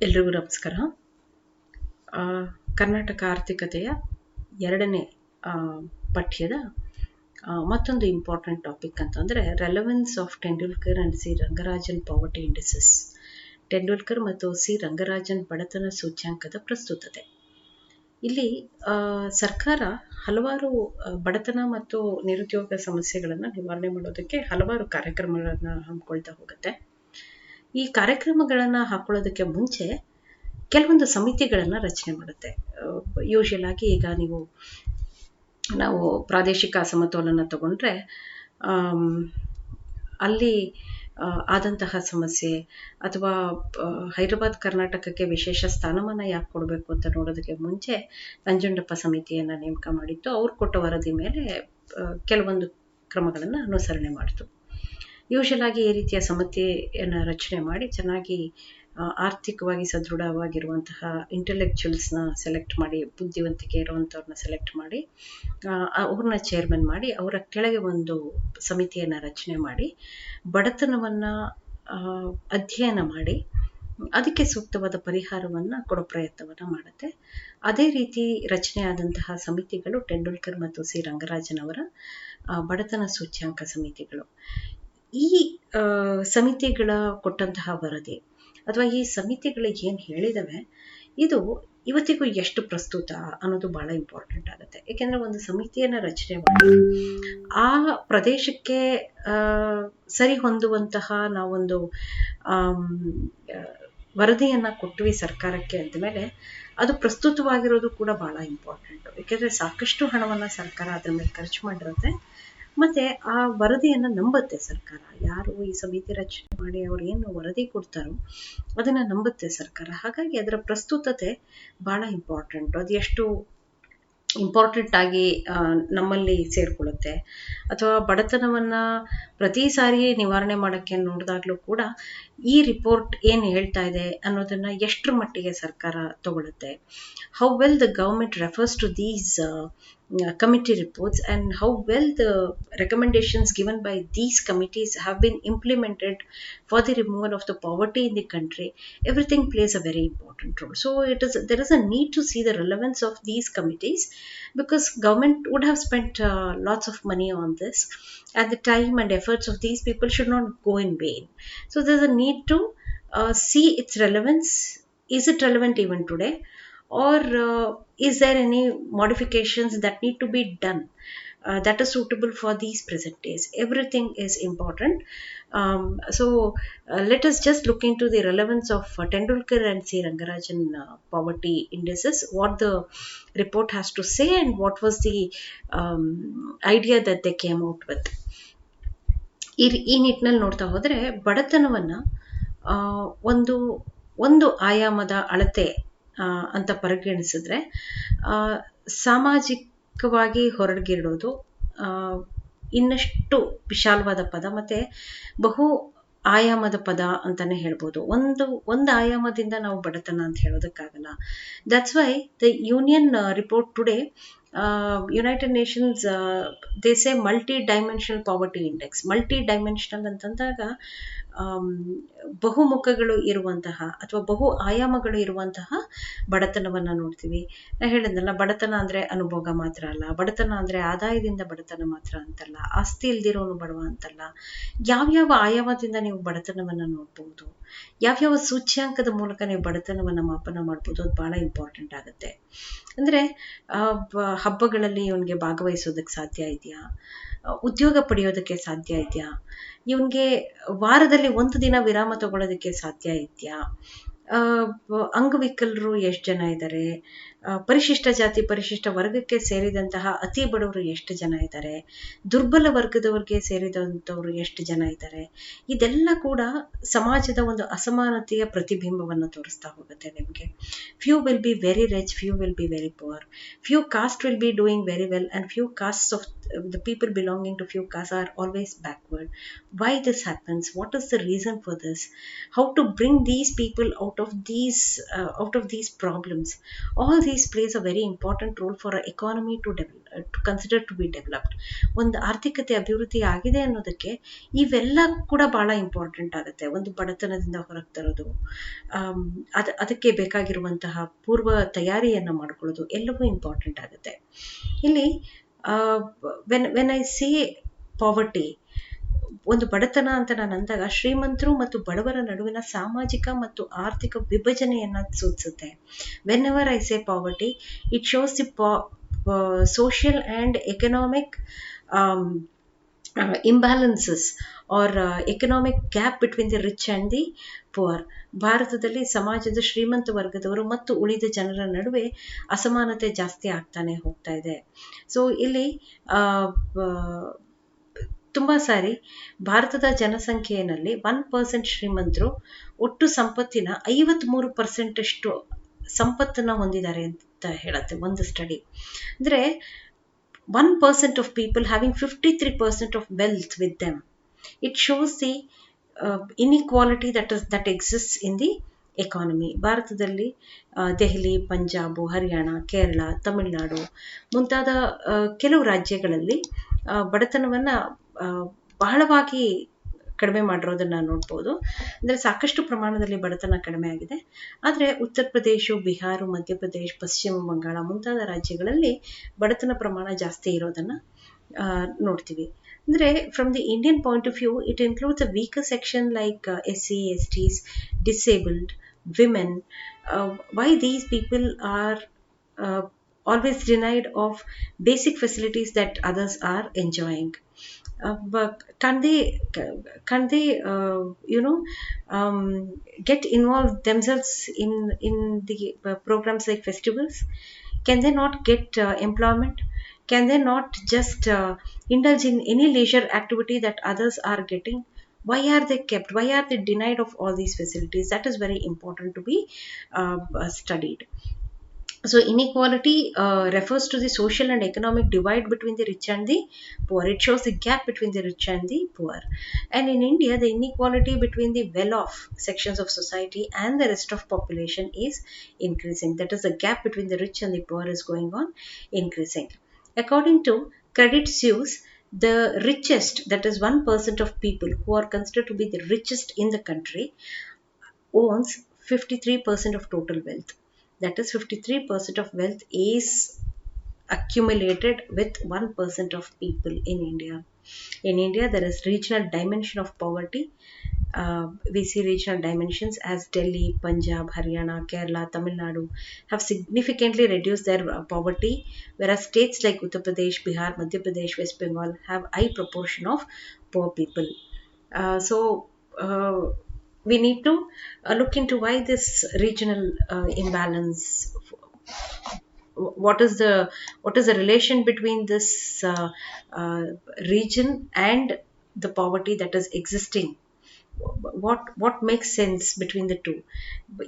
ಎಲ್ರಿಗೂ ನಮಸ್ಕಾರ. ಕರ್ನಾಟಕ ಆರ್ಥಿಕತೆಯ 2ನೇ ಪಠ್ಯದ ಮತ್ತೊಂದು ಇಂಪಾರ್ಟೆಂಟ್ ಟಾಪಿಕ್ ಅಂತಂದರೆ relevance of Tendulkar and C Rangarajan poverty indices. Tendulkar ಮತ್ತು ಸಿ ರಂಗರಾಜನ್ ಬಡತನ ಸೂಚ್ಯಾಂಕದ ಪ್ರಸ್ತುತತೆ. ಇಲ್ಲಿ ಸರ್ಕಾರ ಹಲವಾರು ಬಡತನ ಮತ್ತು ನಿರುದ್ಯೋಗ ಸಮಸ್ಯೆಗಳನ್ನು ನಿವಾರಣೆ ಮಾಡೋದಕ್ಕೆ ಹಲವಾರು ಕಾರ್ಯಕ್ರಮಗಳನ್ನು ಹಮ್ಮಿಕೊಳ್ತಾ ಹೋಗುತ್ತೆ. ಈ ಕಾರ್ಯಕ್ರಮಗಳನ್ನು ಹಾಕೊಳ್ಳೋದಕ್ಕೆ ಮುಂಚೆ ಕೆಲವೊಂದು ಸಮಿತಿಗಳನ್ನು ರಚನೆ ಮಾಡುತ್ತೆ. ಯೂಶುವಲ್ ಆಗಿ ಈಗ ನಾವು ಪ್ರಾದೇಶಿಕ ಅಸಮತೋಲನ ತಗೊಂಡ್ರೆ ಅಲ್ಲಿ ಆದಂತಹ ಸಮಸ್ಯೆ ಅಥವಾ ಹೈದರಾಬಾದ್ ಕರ್ನಾಟಕಕ್ಕೆ ವಿಶೇಷ ಸ್ಥಾನಮಾನ ಯಾಕೆ ಕೊಡಬೇಕು ಅಂತ ನೋಡೋದಕ್ಕೆ ಮುಂಚೆ ನಂಜುಂಡಪ್ಪ ಸಮಿತಿಯನ್ನು ನೇಮಕ ಮಾಡಿತ್ತು. ಅವ್ರು ಕೊಟ್ಟ ವರದಿ ಮೇಲೆ ಕೆಲವೊಂದು ಕ್ರಮಗಳನ್ನು ಅನುಸರಣೆ ಮಾಡಿತು. ಯೂಶುವಲ್ ಆಗಿ ಈ ರೀತಿಯ ಸಮಿತಿಯನ್ನು ರಚನೆ ಮಾಡಿ ಚೆನ್ನಾಗಿ ಆರ್ಥಿಕವಾಗಿ ಸದೃಢವಾಗಿರುವಂತಹ ಇಂಟೆಲೆಕ್ಚುಯಲ್ಸ್ನ ಸೆಲೆಕ್ಟ್ ಮಾಡಿ, ಬುದ್ಧಿವಂತಿಕೆ ಇರುವಂಥವ್ರನ್ನ ಸೆಲೆಕ್ಟ್ ಮಾಡಿ ಅವ್ರನ್ನ ಚೇರ್ಮನ್ ಮಾಡಿ ಅವರ ಕೆಳಗೆ ಒಂದು ಸಮಿತಿಯನ್ನು ರಚನೆ ಮಾಡಿ ಬಡತನವನ್ನು ಅಧ್ಯಯನ ಮಾಡಿ ಅದಕ್ಕೆ ಸೂಕ್ತವಾದ ಪರಿಹಾರವನ್ನು ಕೊಡೋ ಪ್ರಯತ್ನವನ್ನು ಮಾಡುತ್ತೆ. ಅದೇ ರೀತಿ ರಚನೆ ಆದಂತಹ ಸಮಿತಿಗಳು ಟೆಂಡೂಲ್ಕರ್ ಮತ್ತು ಸಿ ರಂಗರಾಜನ್ ಅವರ ಬಡತನ ಸೂಚ್ಯಾಂಕ ಸಮಿತಿಗಳು. ಈ ಸಮಿತಿಗಳ ಕೊಟ್ಟಂತಹ ವರದಿ ಅಥವಾ ಈ ಸಮಿತಿಗಳು ಏನು ಹೇಳಿದವೆ ಇದು ಇವತ್ತಿಗೂ ಎಷ್ಟು ಪ್ರಸ್ತುತ ಅನ್ನೋದು ಬಹಳ ಇಂಪಾರ್ಟೆಂಟ್ ಆಗುತ್ತೆ. ಏಕೆಂದರೆ ಒಂದು ಸಮಿತಿಯನ್ನು ರಚನೆ ಮಾಡಿ ಆ ಪ್ರದೇಶಕ್ಕೆ ಸರಿ ಹೊಂದುವಂತಹ ನಾವೊಂದು ವರದಿಯನ್ನು ಕೊಟ್ವಿ ಸರ್ಕಾರಕ್ಕೆ ಅಂದಮೇಲೆ ಅದು ಪ್ರಸ್ತುತವಾಗಿರೋದು ಕೂಡ ಬಹಳ ಇಂಪಾರ್ಟೆಂಟು. ಏಕೆಂದರೆ ಸಾಕಷ್ಟು ಹಣವನ್ನು ಸರ್ಕಾರ ಅದ್ರ ಮೇಲೆ ಖರ್ಚು ಮಾಡಿರುತ್ತೆ ಮತ್ತು ಆ ವರದಿಯನ್ನು ನಂಬುತ್ತೆ ಸರ್ಕಾರ. ಯಾರು ಈ ಸಮಿತಿ ರಚನೆ ಮಾಡಿ ಅವ್ರು ಏನು ವರದಿ ಕೊಡ್ತಾರೋ ಅದನ್ನು ನಂಬುತ್ತೆ ಸರ್ಕಾರ. ಹಾಗಾಗಿ ಅದರ ಪ್ರಸ್ತುತತೆ ಭಾಳ ಇಂಪಾರ್ಟೆಂಟು. ಅದು ಎಷ್ಟು ಇಂಪಾರ್ಟೆಂಟ್ ಆಗಿ ನಮ್ಮಲ್ಲಿ ಸೇರಿಕೊಳ್ಳುತ್ತೆ ಅಥವಾ ಬಡತನವನ್ನು ಪ್ರತಿ ಸಾರಿ ನಿವಾರಣೆ ಮಾಡೋಕ್ಕೆ ನೋಡಿದಾಗಲೂ ಕೂಡ ಈ ರಿಪೋರ್ಟ್ ಏನು ಹೇಳ್ತಾ ಇದೆ ಅನ್ನೋದನ್ನು ಎಷ್ಟರ ಮಟ್ಟಿಗೆ ಸರ್ಕಾರ ತಗೊಳುತ್ತೆ. How well the government refers to these committee reports and how well the recommendations given by these committees have been implemented for the removal of the poverty in the country. Everything plays a very important role. So there is a need to see the relevance of these committees because government would have spent lots of money on this and the time and efforts of these people should not go in vain. So there's a need to see its relevance. Is it relevant even today? Or is there any modifications that need to be done that is suitable for these present days? Everything is important. So let us just look into the relevance of Tendulkar and C. Rangarajan poverty indices, what the report has to say and what was the idea that they came out with. ಈ ನಿಟ್ಟಿನಲ್ಲಿ ನೋಡ್ತಾ ಹೋದರೆ ಬಡತನವನ್ನು ಒಂದು ಆಯಾಮದ ಅಳತೆ ಅಂತ ಪರಿಗಣಿಸಿದ್ರೆ ಸಾಮಾಜಿಕವಾಗಿ ಹೊರಗಿಡೋದು ಇನ್ನಷ್ಟು ವಿಶಾಲವಾದ ಪದ ಮತ್ತು ಬಹು ಆಯಾಮದ ಪದ ಅಂತಲೇ ಹೇಳ್ಬೋದು. ಒಂದು ಆಯಾಮದಿಂದ ನಾವು ಬಡತನ ಅಂತ ಹೇಳೋದಕ್ಕಾಗಲ್ಲ. That's why the union report today united nations they say multi dimensional poverty index. Multi dimensional ಅಂತಂದಾಗ ಬಹುಮುಖಗಳು ಇರುವಂತಹ ಅಥವಾ ಬಹು ಆಯಾಮಗಳು ಇರುವಂತಹ ಬಡತನವನ್ನು ನೋಡ್ತೀವಿ. ನಾನು ಹೇಳಿದ್ನಲ್ಲ, ಬಡತನ ಅಂದರೆ ಅನುಭೋಗ ಮಾತ್ರ ಅಲ್ಲ, ಬಡತನ ಅಂದರೆ ಆದಾಯದಿಂದ ಬಡತನ ಮಾತ್ರ ಅಂತಲ್ಲ, ಆಸ್ತಿ ಇಲ್ದಿರೋನು ಬಡವ ಅಂತಲ್ಲ. ಯಾವ್ಯಾವ ಆಯಾಮದಿಂದ ನೀವು ಬಡತನವನ್ನು ನೋಡ್ಬೋದು, ಯಾವ್ಯಾವ ಸೂಚ್ಯಾಂಕದ ಮೂಲಕ ನೀವು ಬಡತನವನ್ನು ಮಾಪನ ಮಾಡ್ಬೋದು, ಅದು ಭಾಳ ಇಂಪಾರ್ಟೆಂಟ್ ಆಗುತ್ತೆ. ಅಂದರೆ ಹಬ್ಬಗಳಲ್ಲಿ ಇವನಿಗೆ ಭಾಗವಹಿಸೋದಕ್ಕೆ ಸಾಧ್ಯ ಇದೆಯಾ, ಉದ್ಯೋಗ ಪಡೆಯೋದಕ್ಕೆ ಸಾಧ್ಯ ಇದೆಯಾ, ಇವನಿಗೆ ವಾರದಲ್ಲಿ ಒಂದು ದಿನ ವಿರಾಮ ತಗೊಳ್ಳೋದಕ್ಕೆ ಸಾಧ್ಯ ಇದೆಯಾ, ಅಂಗವಿಕಲರು ಎಷ್ಟು ಜನ ಇದ್ದಾರೆ, ಪರಿಶಿಷ್ಟ ಜಾತಿ ಪರಿಶಿಷ್ಟ ವರ್ಗಕ್ಕೆ ಸೇರಿದಂತಹ ಅತಿ ಬಡವರು ಎಷ್ಟು ಜನ ಇದ್ದಾರೆ, ದುರ್ಬಲ ವರ್ಗದವ್ರಿಗೆ ಸೇರಿದಂಥವ್ರು ಎಷ್ಟು ಜನ ಇದ್ದಾರೆ. ಇದೆಲ್ಲ ಕೂಡ ಸಮಾಜದ ಒಂದು ಅಸಮಾನತೆಯ ಪ್ರತಿಬಿಂಬವನ್ನು ತೋರಿಸ್ತಾ ಹೋಗುತ್ತೆ ನಿಮಗೆ. Few will be very rich, few will be very poor, few cost will be doing very well and few castes of the people belonging to few castes are always backward. Why this happens? What is the reason for this? How to bring these people out of these problems? All these these plays a very important role for an economy to consider to be developed. ಒಂದು ಆರ್ಥಿಕತೆ ಅಭಿವೃದ್ಧಿ ಆಗಿದೆ ಅನ್ನೋದಕ್ಕೆ ಇವೆಲ್ಲ ಕೂಡ ಬಹಳ important ಆಗುತ್ತೆ. ಒಂದು ಬಡತನದಿಂದ ಹೊರಗೆ ತರೋದು, ಅದಕ್ಕೆ ಬೇಕಾಗಿರುವಂತಹ ಪೂರ್ವ ತಯಾರಿಯನ್ನು ಮಾಡ್ಕೊಳ್ಳೋದು ಎಲ್ಲವೂ ಇಂಪಾರ್ಟೆಂಟ್ ಆಗುತ್ತೆ. ಇಲ್ಲಿ ವೆನ್ ಐ ಸಿ ಪಾವರ್ಟಿ, ಒಂದು ಬಡತನ ಅಂತ ನಾನು ಅಂದಾಗ ಶ್ರೀಮಂತರು ಮತ್ತು ಬಡವರ ನಡುವಿನ ಸಾಮಾಜಿಕ ಮತ್ತು ಆರ್ಥಿಕ ವಿಭಜನೆಯನ್ನ ಸೂಚಿಸುತ್ತೆ. Whenever I say poverty, it shows the social and economic imbalances or economic gap between the rich and the poor. ಭಾರತದಲ್ಲಿ ಸಮಾಜದ ಶ್ರೀಮಂತ ವರ್ಗದವರು ಮತ್ತು ಉಳಿದ ಜನರ ನಡುವೆ ಅಸಮಾನತೆ ಜಾಸ್ತಿ ಆಗ್ತಾನೆ ಹೋಗ್ತಾ ಇದೆ. ಸೊ ಇಲ್ಲಿ ತುಂಬಾ ಸಾರಿ ಭಾರತದ ಜನಸಂಖ್ಯೆಯಲ್ಲಿ 1% ಶ್ರೀಮಂತರು ಒಟ್ಟು ಸಂಪತ್ತಿನ 53% ಅಷ್ಟು ಸಂಪತ್ತನ್ನ ಹೊಂದಿದ್ದಾರೆ ಅಂತ ಹೇಳುತ್ತೆ ಒಂದು ಸ್ಟಡಿ. ಅಂದ್ರೆ 1% of people having 53% of wealth with them. It shows the inequality that exists in the economy. ಭಾರತದಲ್ಲಿ ದೆಹಲಿ, ಪಂಜಾಬ್, ಹರಿಯಾಣ, ಕೇರಳ, ತಮಿಳುನಾಡು ಮುಂತಾದ ಕೆಲವು ರಾಜ್ಯಗಳಲ್ಲಿ ಬಡತನವನ್ನ ಬಹಳವಾಗಿ ಕಡಿಮೆ ಮಾಡಿರೋದನ್ನ ನೋಡ್ಬೋದು. ಅಂದ್ರೆ ಸಾಕಷ್ಟು ಪ್ರಮಾಣದಲ್ಲಿ ಬಡತನ ಕಡಿಮೆ ಆಗಿದೆ. ಆದರೆ ಉತ್ತರ ಪ್ರದೇಶ, ಬಿಹಾರ, ಮಧ್ಯಪ್ರದೇಶ, ಪಶ್ಚಿಮ ಬಂಗಾಳ ಮುಂತಾದ ರಾಜ್ಯಗಳಲ್ಲಿ ಬಡತನ ಪ್ರಮಾಣ ಜಾಸ್ತಿ ಇರೋದನ್ನ ನೋಡ್ತೀವಿ. ಅಂದ್ರೆ from the Indian point of view, it includes a weaker section like SC, STs, disabled, women. Why these people are always denied of basic facilities that others are enjoying? But can they get involved themselves in the programs like festivals? Can they not get employment? Can they not just indulge in any leisure activity that others are getting? Why are they kept? Why are they denied of all these facilities? That is very important to be studied. So inequality refers to the social and economic divide between the rich and the poor. It shows the gap between the rich and the poor. And in India, the inequality between the well-off sections of society and the rest of population is increasing. That is, the gap between the rich and the poor is going on increasing. According to Credit Suisse, the richest, that is 1% of people who are considered to be the richest in the country, owns 53% of total wealth. That is, 53% of wealth is accumulated with 1% of people in India. In India, there is regional dimension of poverty. We see regional dimensions as Delhi, Punjab, Haryana, Kerala, Tamil Nadu have significantly reduced their poverty, whereas states like Uttar Pradesh, Bihar, Madhya Pradesh, West Bengal have high proportion of poor people. We need to look into why this regional imbalance. What is the relation between this region and the poverty that is existing? What makes sense between the two?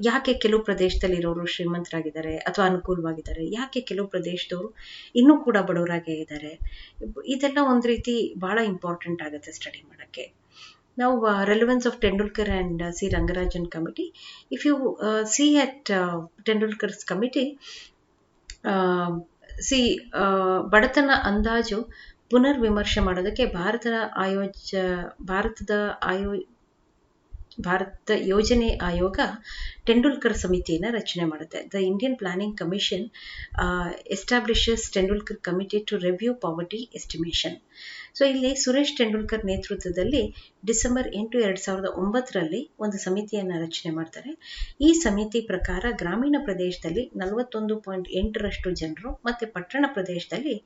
ಯಾಕೆ ಕೆಲವು ಪ್ರದೇಶದಲ್ಲಿ ಇರೋರು ಶ್ರೀಮಂತರಾಗಿದ್ದಾರೆ ಅಥವಾ ಅನುಕೂಲವಾಗಿದ್ದಾರೆ, ಯಾಕೆ ಕೆಲವು ಪ್ರದೇಶದವರು ಇನ್ನೂ ಕೂಡ ಬಡವರಾಗೇ ಇದ್ದಾರೆ? ಇದೆಲ್ಲ ಒಂದು ರೀತಿ ಬಹಳ ಇಂಪಾರ್ಟೆಂಟ್ ಆಗುತ್ತೆ ಸ್ಟಡಿ ಮಾಡೋಕ್ಕೆ. Now, relevance of Tendulkar and C. Rangarajan committee. If you see at Tendulkar's committee, ಬಡತನ ಅಂದಾಜು ಪುನರ್ ವಿಮರ್ಶೆ ಮಾಡೋದಕ್ಕೆ ಭಾರತ ಯೋಜನೆ ಆಯೋಗ ಟೆಂಡೂಲ್ಕರ್ ಸಮಿತಿಯನ್ನು ರಚನೆ ಮಾಡುತ್ತೆ. The Indian planning commission establishes Tendulkar committee to review poverty estimation. So ಇಲ್ಲಿ ಸುರೇಶ್ ಟೆಂಡೂಲ್ಕರ್ ನೇತೃತ್ವದಲ್ಲಿ ಡಿಸೆಂಬರ್ 8, 2009ರಲ್ಲಿ ಒಂದು ಸಮಿತಿಯನ್ನು ರಚನೆ ಮಾಡ್ತಾರೆ. ಈ ಸಮಿತಿ ಪ್ರಕಾರ ಗ್ರಾಮೀಣ ಪ್ರದೇಶದಲ್ಲಿ 41.8% ಜನರು ಮತ್ತು ಪಟ್ಟಣ ಪ್ರದೇಶದಲ್ಲಿ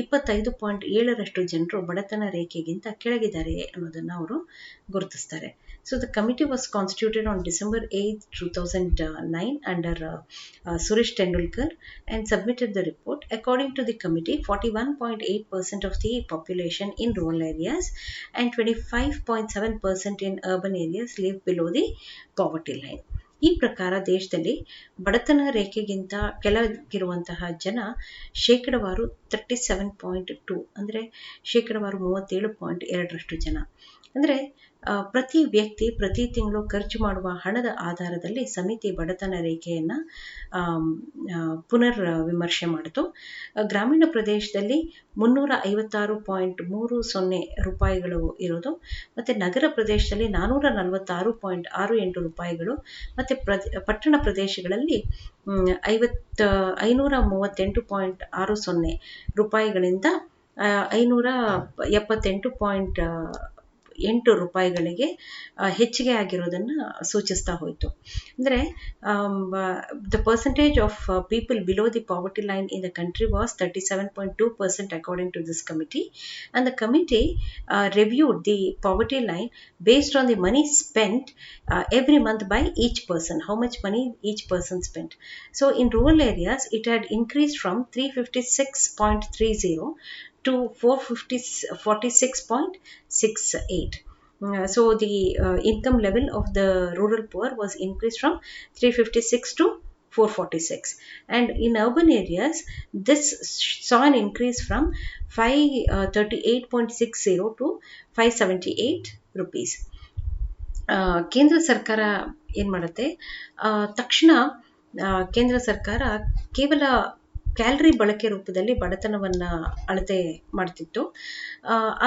25.7% ಜನರು ಬಡತನ ರೇಖೆಗಿಂತ ಕೆಳಗಿದ್ದಾರೆ ಅನ್ನೋದನ್ನು ಅವರು ಗುರುತಿಸ್ತಾರೆ. So the committee was constituted on December 8, 2009 under Suresh Tendulkar and submitted the report. According to the committee, 41.8% of the population in rural areas and 25.7% in urban areas live below the poverty line. ಈ ಪ್ರಕಾರ ದೇಶದಲ್ಲಿ ಬಡತನ ರೇಖೆಗಿಂತ ಕೆಳಗಿರುವಂತಹ ಜನ ಶೇಕಡವಾರು 37.2, ಅಂದರೆ ಶೇಕಡವಾರು 37.2% ಜನ. ಅಂದರೆ ಪ್ರತಿ ವ್ಯಕ್ತಿ ಪ್ರತಿ ತಿಂಗಳು ಖರ್ಚು ಮಾಡುವ ಹಣದ ಆಧಾರದಲ್ಲಿ ಸಮಿತಿ ಬಡತನ ರೇಖೆಯನ್ನು ಪುನರ್ ವಿಮರ್ಶೆ ಮಾಡಿತು. ಗ್ರಾಮೀಣ ಪ್ರದೇಶದಲ್ಲಿ 356.30 ರೂಪಾಯಿಗಳು ಇರೋದು, ಮತ್ತು ನಗರ ಪ್ರದೇಶದಲ್ಲಿ 446.68 ರೂಪಾಯಿಗಳು, ಮತ್ತು ಪಟ್ಟಣ ಪ್ರದೇಶಗಳಲ್ಲಿ 538.60 ರೂಪಾಯಿಗಳಿಂದ 578.8 ರೂಪಾಯಿಗಳಿಗೆ ಹೆಚ್ಚಿಗೆ ಆಗಿರೋದನ್ನು ಸೂಚಿಸ್ತಾ ಹೋಯಿತು. ಅಂದರೆ the percentage of people below the poverty line in the country was 37.2% according to this committee, and the committee reviewed the poverty line based on the money spent every month by each person, how much money each person spent. So in rural areas it had increased from 356.30 to 446.68. So the income level of the rural poor was increased from 356 to 446, and in urban areas this saw an increase from 538.60 to 578 rupees. ಕೇಂದ್ರ ಸರ್ಕಾರ ಏನು ಮಾಡುತ್ತೆ, ತಕ್ಷಣ ಕೇಂದ್ರ ಸರ್ಕಾರ ಕೇವಲ calorie ಬಳಕೆ ರೂಪದಲ್ಲಿ ಬಡತನವನ್ನು ಅಳತೆ ಮಾಡ್ತಿತ್ತು.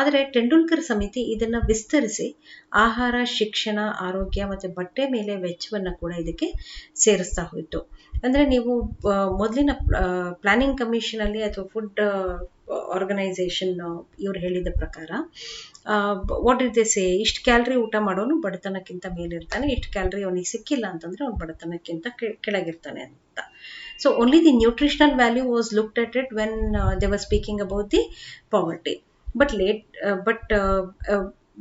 ಆದರೆ ಟೆಂಡೂಲ್ಕರ್ ಸಮಿತಿ ಇದನ್ನು ವಿಸ್ತರಿಸಿ ಆಹಾರ, ಶಿಕ್ಷಣ, ಆರೋಗ್ಯ ಮತ್ತು ಬಟ್ಟೆ ಮೇಲೆ ವೆಚ್ಚವನ್ನು ಕೂಡ ಇದಕ್ಕೆ ಸೇರಿಸ್ತಾ ಹೋಯಿತು. ಅಂದರೆ ನೀವು ಮೊದಲಿನ ಪ್ಲಾನಿಂಗ್ ಕಮಿಷನಲ್ಲಿ ಅಥವಾ ಫುಡ್ ಆರ್ಗನೈಸೇಷನ್ ಇವ್ರು ಹೇಳಿದ ಪ್ರಕಾರ ವಾಟ್ ಇಸ್ ದೇ ಸೇ, ಇಷ್ಟು ಕ್ಯಾಲರಿ ಊಟ ಮಾಡೋನು ಬಡತನಕ್ಕಿಂತ ಮೇಲಿರ್ತಾನೆ, ಇಷ್ಟು ಕ್ಯಾಲರಿ ಅವನಿಗೆ ಸಿಕ್ಕಿಲ್ಲ ಅಂತಂದರೆ ಅವ್ನು ಬಡತನಕ್ಕಿಂತ ಕೆಳಗಿರ್ತಾನೆ ಅಂತ. So only the nutritional value was looked at it when they were speaking about the poverty. But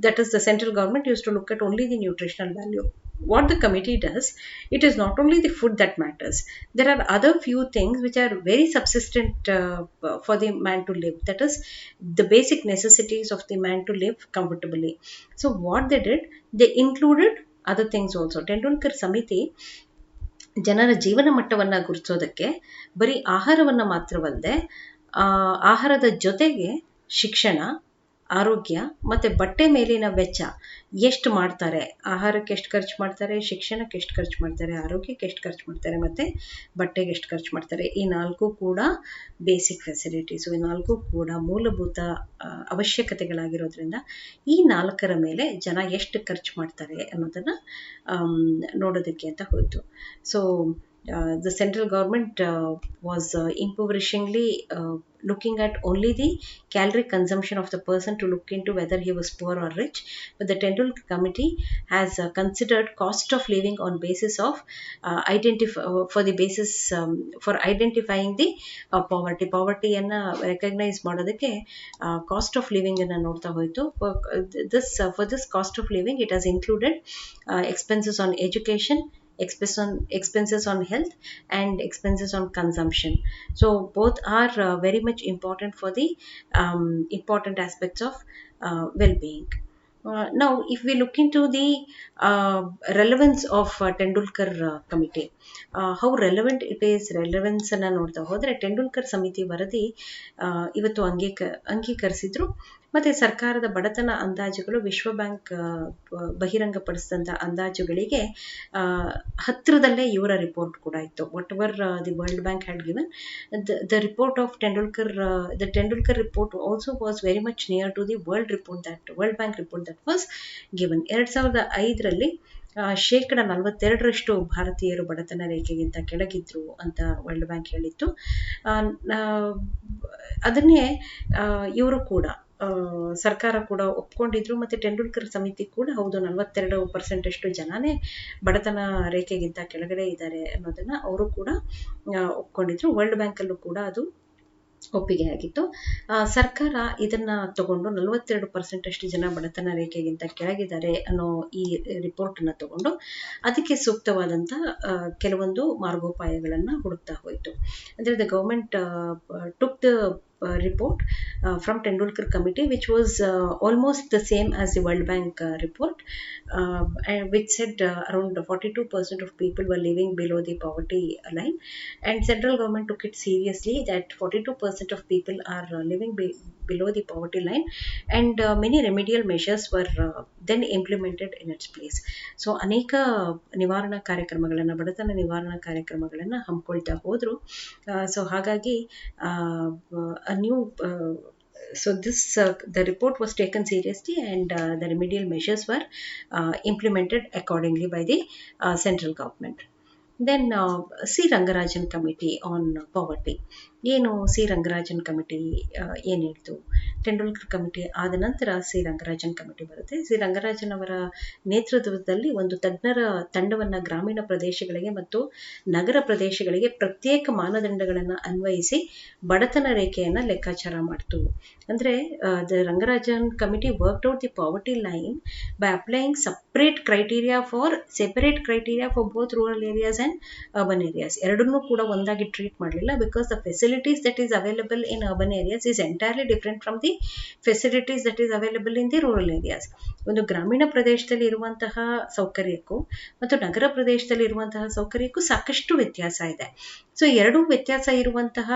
that is, the central government used to look at only the nutritional value. What the committee does, it is not only the food that matters. There are other few things which are very subsistent for the man to live. That is, the basic necessities of the man to live comfortably. So what they did, they included other things also. Tendulkar Samiti ಜನರ ಜೀವನ ಮಟ್ಟವನ್ನು ಗುರುತಿಸೋದಕ್ಕೆ ಬರೀ ಆಹಾರವನ್ನು ಮಾತ್ರವಲ್ಲದೆ ಆಹಾರದ ಜೊತೆಗೆ ಶಿಕ್ಷಣ, ಆರೋಗ್ಯ ಮತ್ತು ಬಟ್ಟೆ ಮೇಲಿನ ವೆಚ್ಚ ಎಷ್ಟು ಮಾಡ್ತಾರೆ, ಆಹಾರಕ್ಕೆ ಎಷ್ಟು ಖರ್ಚು ಮಾಡ್ತಾರೆ, ಶಿಕ್ಷಣಕ್ಕೆ ಎಷ್ಟು ಖರ್ಚು ಮಾಡ್ತಾರೆ, ಆರೋಗ್ಯಕ್ಕೆ ಎಷ್ಟು ಖರ್ಚು ಮಾಡ್ತಾರೆ, ಮತ್ತು ಬಟ್ಟೆಗೆ ಎಷ್ಟು ಖರ್ಚು ಮಾಡ್ತಾರೆ, ಈ ನಾಲ್ಕು ಕೂಡ ಬೇಸಿಕ್ ಫೆಸಿಲಿಟೀಸು, ಈ ನಾಲ್ಕು ಕೂಡ ಮೂಲಭೂತ ಅವಶ್ಯಕತೆಗಳಾಗಿರೋದ್ರಿಂದ ಈ ನಾಲ್ಕರ ಮೇಲೆ ಜನ ಎಷ್ಟು ಖರ್ಚು ಮಾಡ್ತಾರೆ ಅನ್ನೋದನ್ನು ನೋಡೋದಕ್ಕೆ ಅಂತ ಹೋಯಿತು. So the central government was impoverishingly looking at only the calorie consumption of the person to look into whether he was poor or rich. But the Tendulkar committee has considered cost of living on basis of for identifying the poverty ಅನ್ನು recognize ಮಾಡೋದಕ್ಕೆ cost of living ಅನ್ನು ನೋಡ್ತಾ ಹೋಯಿತು. For this cost of living it has included expenses on education, expenses on health, and expenses on consumption. So both are very much important for the important aspects of well-being. Now if we look into the relevance of Tendulkar committee, how relevant it is, relevance ಅನ್ನು ನೋಡ್ತಾ ಹೋದರೆ ಟೆಂಡೂಲ್ಕರ್ ಸಮಿತಿ ವರದಿ ಇವತ್ತು ಅಂಗೀಕರಿಸಿದ್ರು. ಮತ್ತು ಸರ್ಕಾರದ ಬಡತನ ಅಂದಾಜುಗಳು ವಿಶ್ವ ಬ್ಯಾಂಕ್ ಬಹಿರಂಗಪಡಿಸಿದಂಥ ಅಂದಾಜುಗಳಿಗೆ ಹತ್ತಿರದಲ್ಲೇ ಇವರ ರಿಪೋರ್ಟ್ ಕೂಡ ಇತ್ತು. Whatever the world bank had given, the report of Tendulkar, the Tendulkar report also was very much near to the world bank report that was given. 2005ರಲ್ಲಿ 42% ಭಾರತೀಯರು ಬಡತನ ರೇಖೆಗಿಂತ ಕೆಳಗಿದ್ರು ಅಂತ ವರ್ಲ್ಡ್ ಬ್ಯಾಂಕ್ ಹೇಳಿತ್ತು. ಅದನ್ನೇ ಇವರು ಕೂಡ ಸರ್ಕಾರ ಕೂಡ ಒಪ್ಕೊಂಡಿದ್ರು. ಮತ್ತು ಟೆಂಡೂಲ್ಕರ್ ಸಮಿತಿ ಕೂಡ ಹೌದು 42% ಜನನೇ ಬಡತನ ರೇಖೆಗಿಂತ ಕೆಳಗಡೆ ಇದ್ದಾರೆ ಅನ್ನೋದನ್ನು ಅವರು ಕೂಡ ಒಪ್ಕೊಂಡಿದ್ರು. ವರ್ಲ್ಡ್ ಬ್ಯಾಂಕಲ್ಲೂ ಕೂಡ ಅದು ಒಪ್ಪಿಗೆ ಆಗಿತ್ತು. ಸರ್ಕಾರ ಇದನ್ನು ತಗೊಂಡು 42% ಜನ ಬಡತನ ರೇಖೆಗಿಂತ ಕೆಳಗಿದ್ದಾರೆ ಅನ್ನೋ ಈ ರಿಪೋರ್ಟನ್ನು ತಗೊಂಡು ಅದಕ್ಕೆ ಸೂಕ್ತವಾದಂಥ ಕೆಲವೊಂದು ಮಾರ್ಗೋಪಾಯಗಳನ್ನು ಹುಡುಕ್ತಾ ಹೋಯಿತು. ಅಂದರೆ the government took the report from Tendulkar committee, which was almost the same as the World Bank report, and which said around 42% of people were living below the poverty line, and central government took it seriously that 42% of people are living below the poverty line, and many remedial measures were then implemented in its place. So ಅನೇಕ ನಿವಾರಣಾ ಕಾರ್ಯಕ್ರಮಗಳನ್ನು, ಬಡತನ ನಿವಾರಣಾ ಕಾರ್ಯಕ್ರಮಗಳನ್ನು ಹಮ್ಮಿಕೊಳ್ತಾ ಹೋದರು. So ಹಾಗಾಗಿ new so this the report was taken seriously, and the remedial measures were implemented accordingly by the central government. Then C. Rangarajan committee on poverty. ಏನು C Rangarajan committee ಏನು ಹೇಳ್ತು? Tendulkar committee ಆದ ನಂತರ ಸಿ ರಂಗರಾಜನ್ ಕಮಿಟಿ ಬರುತ್ತೆ. C Rangarajan ಅವರ ನೇತೃತ್ವದಲ್ಲಿ ಒಂದು ತಜ್ಞರ ತಂಡವನ್ನು ಗ್ರಾಮೀಣ ಪ್ರದೇಶಗಳಿಗೆ ಮತ್ತು ನಗರ ಪ್ರದೇಶಗಳಿಗೆ ಪ್ರತ್ಯೇಕ ಮಾನದಂಡಗಳನ್ನು ಅನ್ವಯಿಸಿ ಬಡತನ ರೇಖೆಯನ್ನು ಲೆಕ್ಕಾಚಾರ ಮಾಡ್ತು. ಅಂದರೆ the Rangarajan committee worked out the poverty line by applying separate criteria for both rural areas and urban areas. ಎರಡನ್ನೂ ಕೂಡ ಒಂದಾಗಿ ಟ್ರೀಟ್ ಮಾಡಲಿಲ್ಲ, because the facilities that is available in urban areas is entirely different from the facilities that is available in the rural areas. ಒಂದು ಗ್ರಾಮೀಣ ಪ್ರದೇಶದಲ್ಲಿ ಇರುವಂತಹ ಸೌಕರ್ಯಕ್ಕೂ ಮತ್ತು ನಗರ ಪ್ರದೇಶದಲ್ಲಿ ಇರುವಂತಹ ಸೌಕರ್ಯಕ್ಕೂ ಸಾಕಷ್ಟು ವ್ಯತ್ಯಾಸ ಇದೆ. ಸೊ ಎರಡೂ ವ್ಯತ್ಯಾಸ ಇರುವಂತಹ